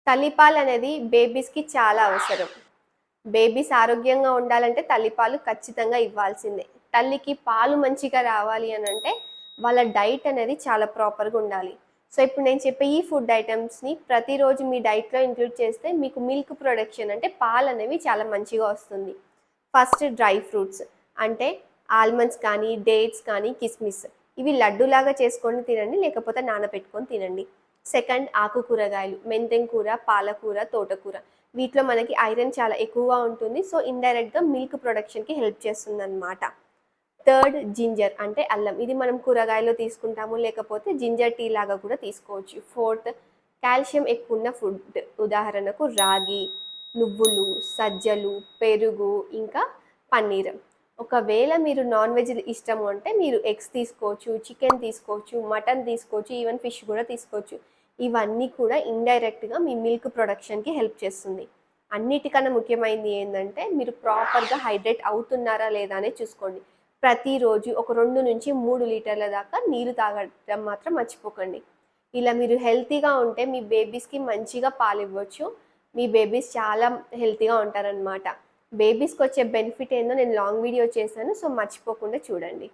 తల్లిపాలు అనేది బేబీస్‌కి చాలా అవసరం. బేబీస్ ఆరోగ్యంగా ఉండాలంటే తల్లిపాలు ఖచ్చితంగా ఇవ్వాల్సిందే. తల్లికి పాలు మంచిగా రావాలి అనంటే వాళ్ళ డైట్ అనేది చాలా ప్రాపర్‌గా ఉండాలి. సో, ఇప్పుడు నేను చెప్పే ఈ ఫుడ్ ఐటెమ్స్‌ని ప్రతిరోజు మీ డైట్‌లో ఇంక్లూడ్ చేస్తే మీకు మిల్క్ ప్రొడక్షన్ అంటే పాలనేవి చాలా మంచిగా వస్తుంది. ఫస్ట్ డ్రై ఫ్రూట్స్ అంటే ఆల్మండ్స్ కానీ, డేట్స్ కానీ, కిస్మిస్ ఇవి లడ్డూలాగా చేసుకొని తినండి. లేకపోతే నానబెట్టుకొని తినండి. సెకండ్ ఆకుకూరగాయలు, మెంతెం కూర, పాలకూర, తోటకూర. వీటిలో మనకి ఐరన్ చాలా ఎక్కువగా ఉంటుంది. సో, ఇండైరెక్ట్‌గా మిల్క్ ప్రొడక్షన్‌కి హెల్ప్ చేస్తుందనమాట. థర్డ్ జింజర్ అంటే అల్లం. ఇది మనం కూరగాయల్లో తీసుకుంటాము. లేకపోతే జింజర్ టీ లాగా కూడా తీసుకోవచ్చు. ఫోర్త్ కాల్షియం ఎక్కువున్న ఫుడ్. ఉదాహరణకు రాగి, నువ్వులు, సజ్జలు, పెరుగు, ఇంకా పన్నీర్. ఒకవేళ మీరు నాన్ వెజ్ ఇష్టము అంటే మీరు ఎగ్స్ తీసుకోవచ్చు, చికెన్ తీసుకోవచ్చు, మటన్ తీసుకోవచ్చు, ఈవెన్ ఫిష్ కూడా తీసుకోవచ్చు. ఇవన్నీ కూడా ఇండైరెక్ట్‌గా మీ మిల్క్ ప్రొడక్షన్‌కి హెల్ప్ చేస్తుంది. అన్నిటికన్నా ముఖ్యమైనది ఏందంటే మీరు ప్రాపర్‌గా హైడ్రేట్ అవుతున్నారా లేదా అనేది చూసుకోండి. ప్రతిరోజు ఒక 2-3 లీటర్ల దాకా నీళ్ళు తాగడం మాత్రం మర్చిపోకండి. ఇలా మీరు హెల్తీగా ఉంటే మీ బేబీస్‌కి మంచిగా పాలివ్వచ్చు. మీ బేబీస్ చాలా హెల్తీగా ఉంటారనమాట. బేబీస్‌కొచ్చే బెనిఫిట్ ఏందో నేను లాంగ్ వీడియో చేశాను. సో, మర్చిపోకుండా చూడండి.